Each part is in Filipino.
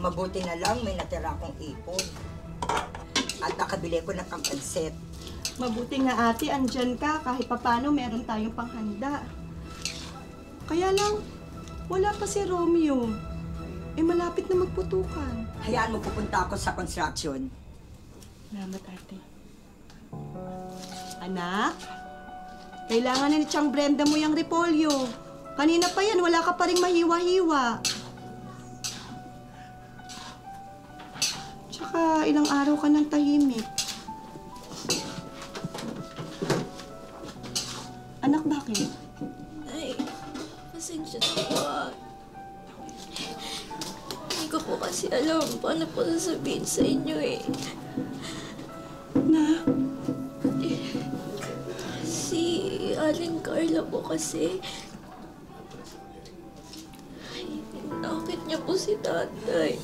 Mabuti na lang may natira akong ipon. At nakabili ko ng kampanset. Mabuti nga ate, andyan ka. Kahit papano meron tayong panghanda. Kaya lang, wala pa si Romeo. Eh, malapit na magputukan. Hayaan mo pupunta ako sa construction. Salamat, ate. Anak, kailangan na ni Tiyang Brenda mo yung repolyo. Kanina pa yan, wala ka pa rin mahiwa-hiwa. Tsaka ilang araw ka ng tahimik. Anak, bakit? Ay, pasensya na po. Hindi ko po kasi alam paano po sasabihin sa inyo eh. Na? Si Aling Carla po kasi, nakakit niya po si tatay.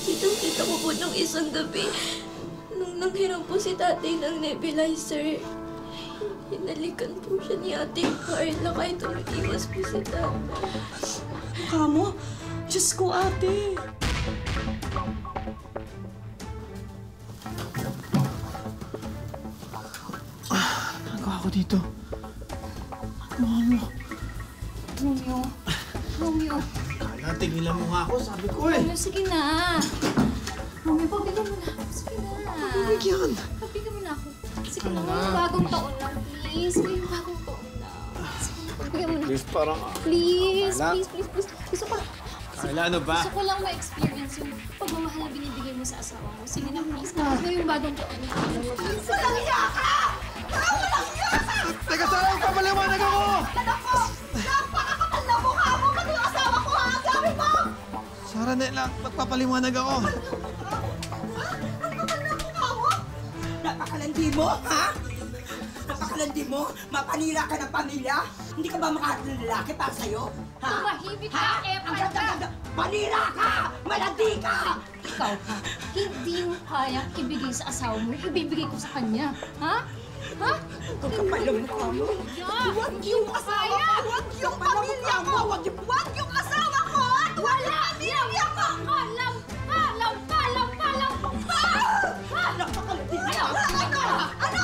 Kitang-kita ko po nung isang gabi, nung nanghiram po si tatay ng nebulizer. Hinalikan po siya ni Ate Carla kahit umiiwas po si tatay. Mukha mo? Diyos ko, ate. Nagawa ko dito. Mano? Romeo. Kala, tigilan mo nga ako. Sabi ko eh. Romeo, sige na. Romeo, pabigyan mo na ako. Sige na. Bigyan. Pabigyan mo na ako. Sige na, ngayong bagong taon lang, please. Ngayong bagong taon lang. Sige na, pabigyan mo na. Please, parang... Please, Kala. please. Gusto ko, Kala, ano ba? gusto ko lang ma-experience yung pagmamahal na binibigay mo sa asawa mo. Sige na, please. Ngayong bagong taon lang. Walang iya ka! Walang iya ka! Teka, saan? Papaliwanag ako! Anak ko! Napakakapal na mukha mo! Pati yung asawa ko ha! Ang dami mo! Sara, Nela, magpapaliwanag ako. Napakalandi mo, ha? Napakalandi mo? Mapanira ka ng pamilya? Hindi ka ba makaharap ng lalaki para sa'yo? Ha? Tumahimik ka, Ha? Epa, Ang ganda-ganda! Panira ka! Malandi ka! Ikaw, ha? Hindi mo kayang ibigay sa asawa mo, ibibigay ko sa kanya. Ha? Ha? Ang kapal ng mukha mo! Huwag yung asawa ko! Huwag yung pamilya ko! Huwag yung asawa ko! At wala pamilya ko! Kalam! Napakalandi ka! Ano?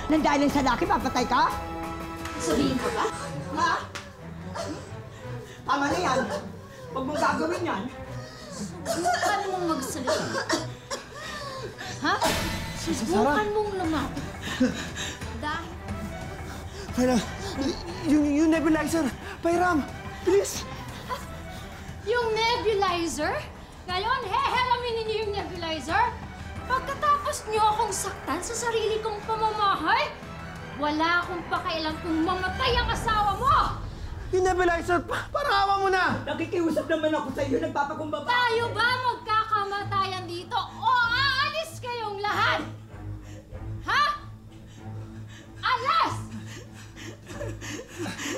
Nandahil sa laki, papatay ka? Sabihin ko ba? Ha? Tama na yan. Huwag mong gagawin yan. Subukan mong magsalita. Ha? Subukan mong lumapit. Dahil Kaya, yung nebulizer. Pairam, please. yung nebulizer, ngayon, hehelamin ninyo yung nebulizer? Pagkatapos niyo akong saktan sa sarili kong pamamahay, wala akong pakialam kung mamatay ang asawa mo! Yung nebulizer, parang awa mo na. Nakikiusap naman ako sa iyo, nagpapakumbaba. Tayo ba magkakamatayan dito o aalis kayong lahat? Ha? Alas!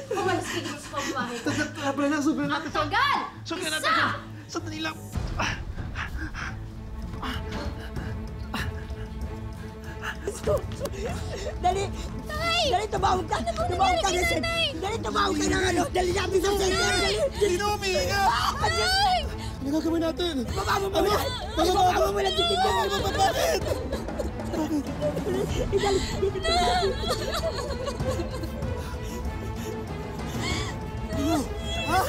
Umalis kayo sa pamamahay ko. Tara, na, subukan natin ito. Tagal! Subukan natin ito. Sandali lang. Dali! Dali, tumawag ka! Tumawag ka na sa... Dali, tumawag ka ng ano! Dali natin sa center! Dali! Sino umiiga? Ano gagawin natin? Bababa mo muna! Bababa mo muna! Titignan mo! Bakit? Ha?